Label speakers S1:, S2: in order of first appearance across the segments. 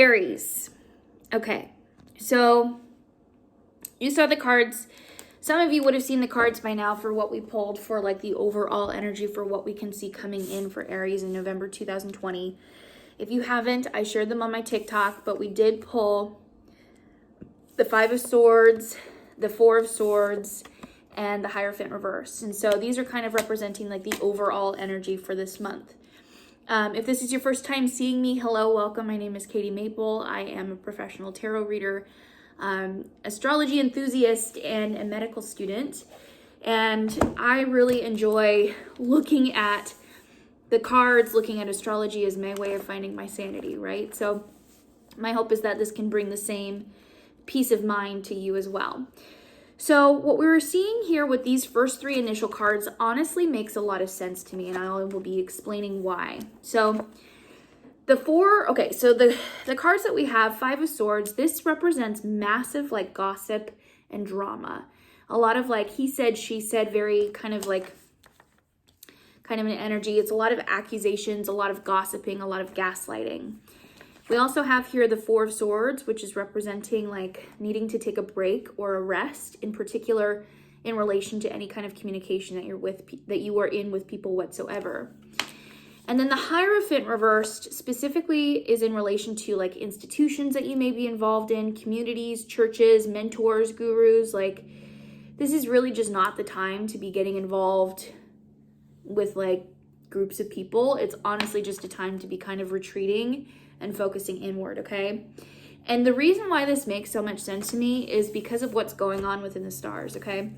S1: Aries. Okay, so you saw the cards. Some of you would have seen the cards by now for what we pulled for like the overall energy for what we can see coming in for Aries in November 2020. If you haven't, I shared them on my TikTok, but we did pull the Five of Swords, the Four of Swords, and the Hierophant reverse. And so these are kind of representing like the overall energy for this month. If this is your first time seeing me, hello, welcome. My name is Katie Maple. I am a professional tarot reader, astrology enthusiast, and a medical student. And I really enjoy looking at the cards, looking at astrology as my way of finding my sanity, right? So my hope is that this can bring the same peace of mind to you as well. So what we were seeing here with these first three initial cards honestly makes a lot of sense to me, and I will be explaining why. So the cards that we have, Five of Swords, this represents massive like gossip and drama. A lot of like he said, she said, very kind of an energy. It's a lot of accusations, a lot of gossiping, a lot of gaslighting. We also have here the Four of Swords, which is representing like needing to take a break or a rest, in particular in relation to any kind of communication that you are in with people whatsoever. And then the Hierophant reversed specifically is in relation to like institutions that you may be involved in, communities, churches, mentors, gurus. Like this is really just not the time to be getting involved with like groups of people. It's honestly just a time to be kind of retreating and focusing inward, okay? And the reason why this makes so much sense to me is because of what's going on within the stars, okay?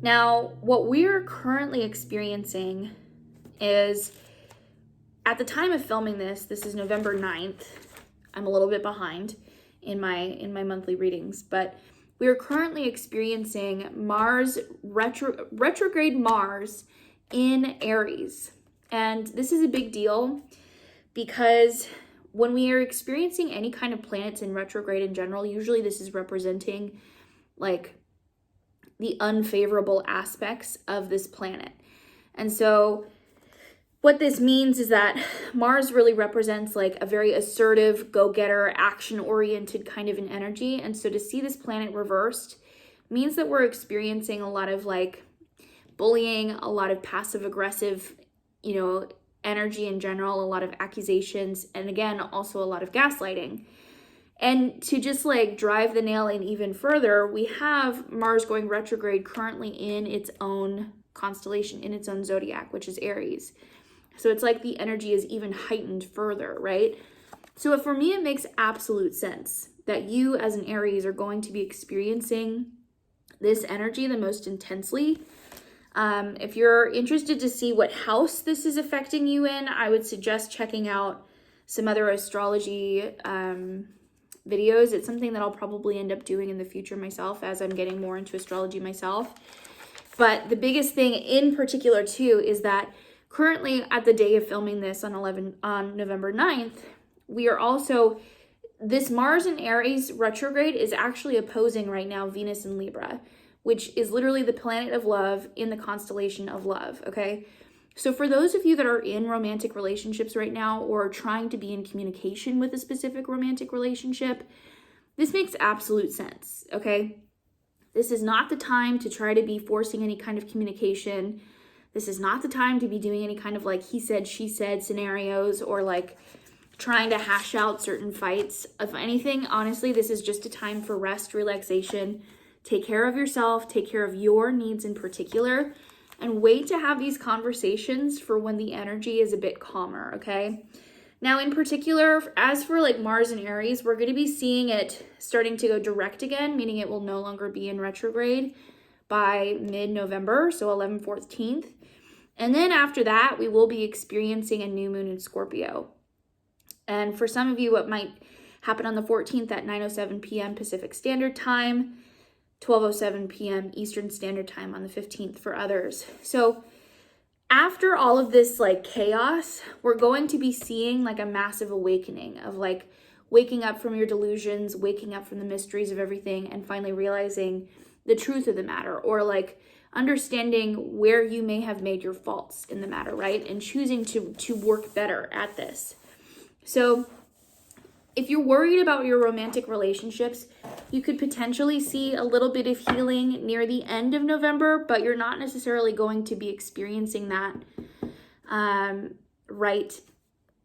S1: Now, what we're currently experiencing is, at the time of filming this is November 9th. I'm a little bit behind in my monthly readings, but we are currently experiencing Mars, retrograde Mars in Aries. And this is a big deal because when we are experiencing any kind of planets in retrograde in general, usually this is representing like the unfavorable aspects of this planet. And so what this means is that Mars really represents like a very assertive, go-getter, action-oriented kind of an energy. And so to see this planet reversed means that we're experiencing a lot of like bullying, a lot of passive-aggressive, energy in general, a lot of accusations, and again, also a lot of gaslighting. And to just like drive the nail in even further, we have Mars going retrograde currently in its own constellation, in its own zodiac, which is Aries. So it's like the energy is even heightened further, right? So for me, it makes absolute sense that you as an Aries are going to be experiencing this energy the most intensely. If you're interested to see what house this is affecting you in, I would suggest checking out some other astrology videos. It's something that I'll probably end up doing in the future myself as I'm getting more into astrology myself. But the biggest thing in particular too is that currently at the day of filming this on November 9th, we are also, this Mars in Aries retrograde is actually opposing right now Venus in Libra, which is literally the planet of love in the constellation of love, okay? So for those of you that are in romantic relationships right now or trying to be in communication with a specific romantic relationship, this makes absolute sense, okay? This is not the time to try to be forcing any kind of communication. This is not the time to be doing any kind of like he said, she said scenarios or like trying to hash out certain fights. If anything, honestly, this is just a time for rest, relaxation. Take care of yourself, take care of your needs in particular, and wait to have these conversations for when the energy is a bit calmer, okay? Now, in particular, as for like Mars and Aries, we're going to be seeing it starting to go direct again, meaning it will no longer be in retrograde by mid-November, so 11/14th. And then after that, we will be experiencing a new moon in Scorpio. And for some of you, it might happen on the 14th at 9:07 p.m. Pacific Standard Time, 12:07 p.m. Eastern Standard Time on the 15th for others. So after all of this like chaos, we're going to be seeing like a massive awakening of like waking up from your delusions, waking up from the mysteries of everything, and finally realizing the truth of the matter, or like understanding where you may have made your faults in the matter, right? And choosing to work better at this. So If you're worried about your romantic relationships, you could potentially see a little bit of healing near the end of November, but you're not necessarily going to be experiencing that right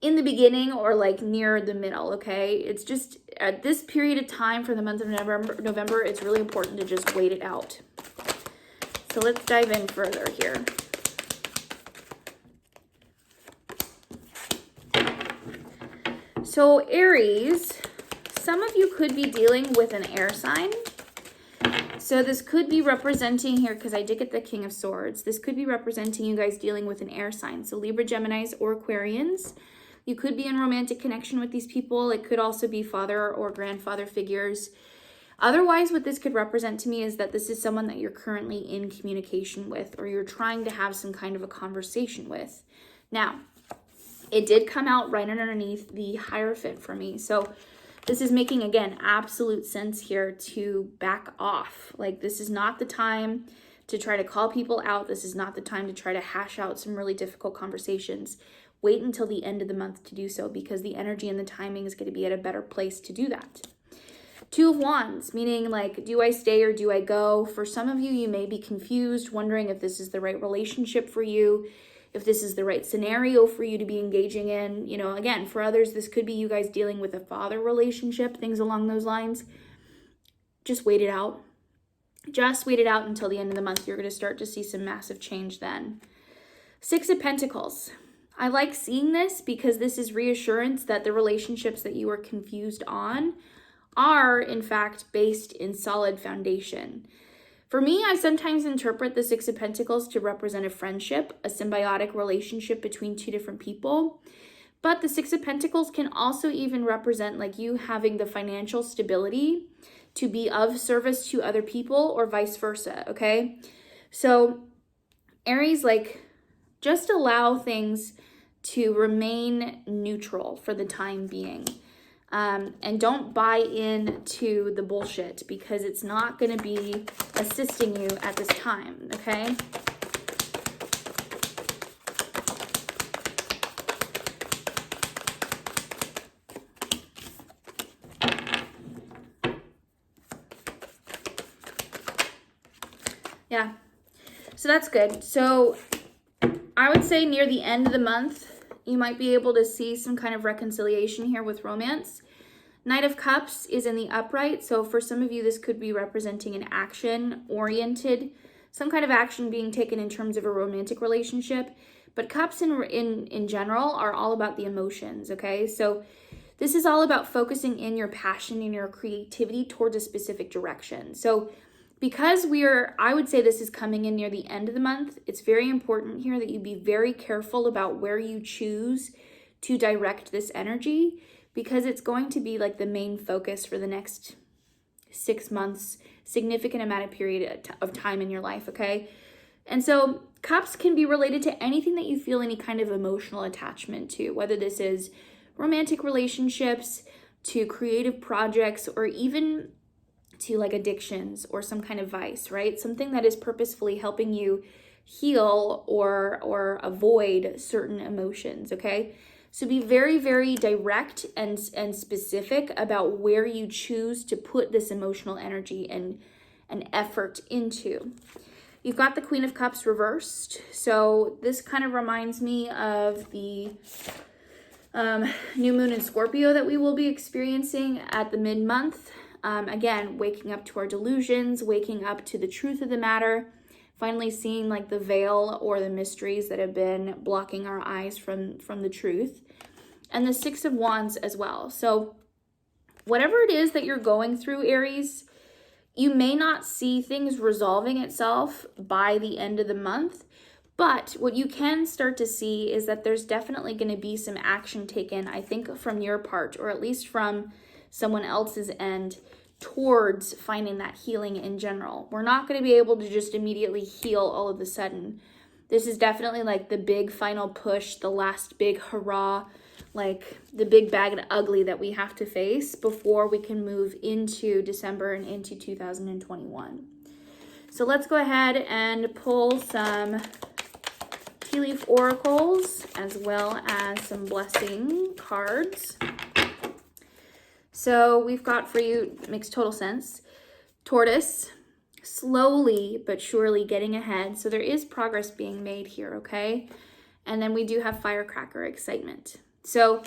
S1: in the beginning or like near the middle, okay? It's just at this period of time for the month of November, it's really important to just wait it out. So let's dive in further here. So Aries, some of you could be dealing with an air sign. So this could be representing here, because I did get the King of Swords. This could be representing you guys dealing with an air sign. So Libra, Geminis, or Aquarians. You could be in romantic connection with these people. It could also be father or grandfather figures. Otherwise, what this could represent to me is that this is someone that you're currently in communication with, or you're trying to have some kind of a conversation with. Now, it did come out right underneath the Hierophant for me. So this is making, again, absolute sense here to back off. Like, this is not the time to try to call people out. This is not the time to try to hash out some really difficult conversations. Wait until the end of the month to do so, because the energy and the timing is going to be at a better place to do that. Two of Wands, meaning like, do I stay or do I go? For some of you, you may be confused, wondering if this is the right relationship for you, if this is the right scenario for you to be engaging in. You know, again, for others, this could be you guys dealing with a father relationship, things along those lines. Just wait it out. Just wait it out until the end of the month. You're going to start to see some massive change then. Six of Pentacles. I like seeing this because this is reassurance that the relationships that you are confused on are, in fact, based in solid foundation. For me, I sometimes interpret the Six of Pentacles to represent a friendship, a symbiotic relationship between two different people. But the Six of Pentacles can also even represent like you having the financial stability to be of service to other people, or vice versa, okay? So Aries, like, just allow things to remain neutral for the time being. And don't buy into the bullshit, because it's not going to be assisting you at this time, okay? Yeah, so that's good. So I would say near the end of the month, you might be able to see some kind of reconciliation here with romance. Knight of Cups is in the upright. So for some of you, this could be representing an action-oriented, some kind of action being taken in terms of a romantic relationship. But cups in general are all about the emotions, okay? So this is all about focusing in your passion and your creativity towards a specific direction. So because I would say this is coming in near the end of the month, it's very important here that you be very careful about where you choose to direct this energy, because it's going to be like the main focus for the next 6 months, significant amount of period of time in your life, okay? And so cups can be related to anything that you feel any kind of emotional attachment to, whether this is romantic relationships, to creative projects, or even to like addictions or some kind of vice, right? Something that is purposefully helping you heal or avoid certain emotions, okay? So be very, very direct and specific about where you choose to put this emotional energy and effort into. You've got the Queen of Cups reversed. So this kind of reminds me of the new moon in Scorpio that we will be experiencing at the mid-month. Again, waking up to our delusions, waking up to the truth of the matter, finally seeing like the veil or the mysteries that have been blocking our eyes from the truth. And the Six of Wands as well. So whatever it is that you're going through, Aries, you may not see things resolving itself by the end of the month, but what you can start to see is that there's definitely going to be some action taken, I think, from your part, or at least from someone else's end, towards finding that healing in general. We're not going to be able to just immediately heal all of a sudden. This is definitely like the big final push, the last big hurrah, like the big bag of ugly that we have to face before we can move into December and into 2021. So let's go ahead and pull some tea leaf oracles as well as some blessing cards. So we've got for you, it makes total sense, Tortoise, slowly but surely getting ahead. So there is progress being made here, okay? And then we do have Firecracker, excitement. So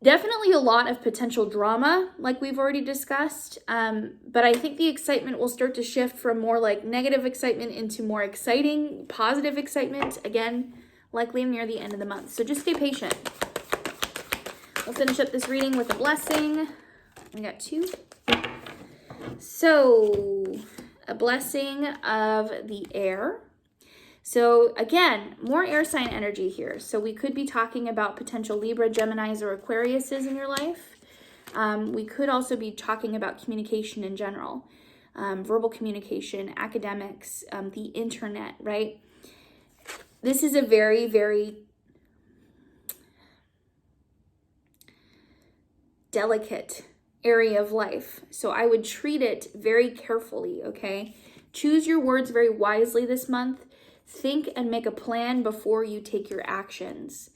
S1: definitely a lot of potential drama, like we've already discussed. But I think the excitement will start to shift from more like negative excitement into more exciting, positive excitement. Again, likely near the end of the month. So just stay patient. We'll finish up this reading with a blessing. We got 2. So a blessing of the air. So again, more air sign energy here. So we could be talking about potential Libra, Geminis, or Aquariuses in your life. We could also be talking about communication in general, verbal communication, academics, the internet, right? This is a very, very delicate area of life. So I would treat it very carefully, okay? Choose your words very wisely this month. Think and make a plan before you take your actions.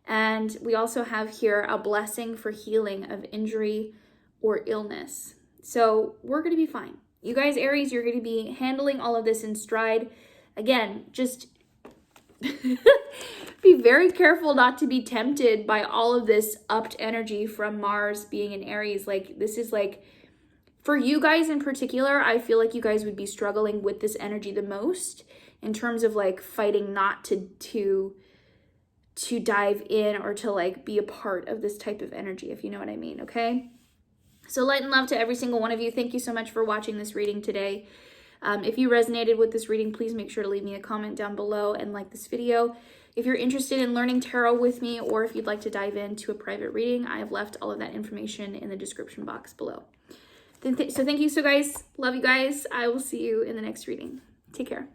S1: And we also have here a blessing for healing of injury or illness. So we're going to be fine. You guys, Aries, you're going to be handling all of this in stride. Again, just be very careful not to be tempted by all of this upped energy from Mars being in Aries. Like, this is like, for you guys in particular, I feel like you guys would be struggling with this energy the most in terms of like fighting not to dive in or to like be a part of this type of energy, if you know what I mean, okay? So light and love to every single one of you. Thank you so much for watching this reading today. If you resonated with this reading, please make sure to leave me a comment down below and like this video. If you're interested in learning tarot with me, or if you'd like to dive into a private reading, I have left all of that information in the description box below. So thank you, guys. Love you guys. I will see you in the next reading. Take care.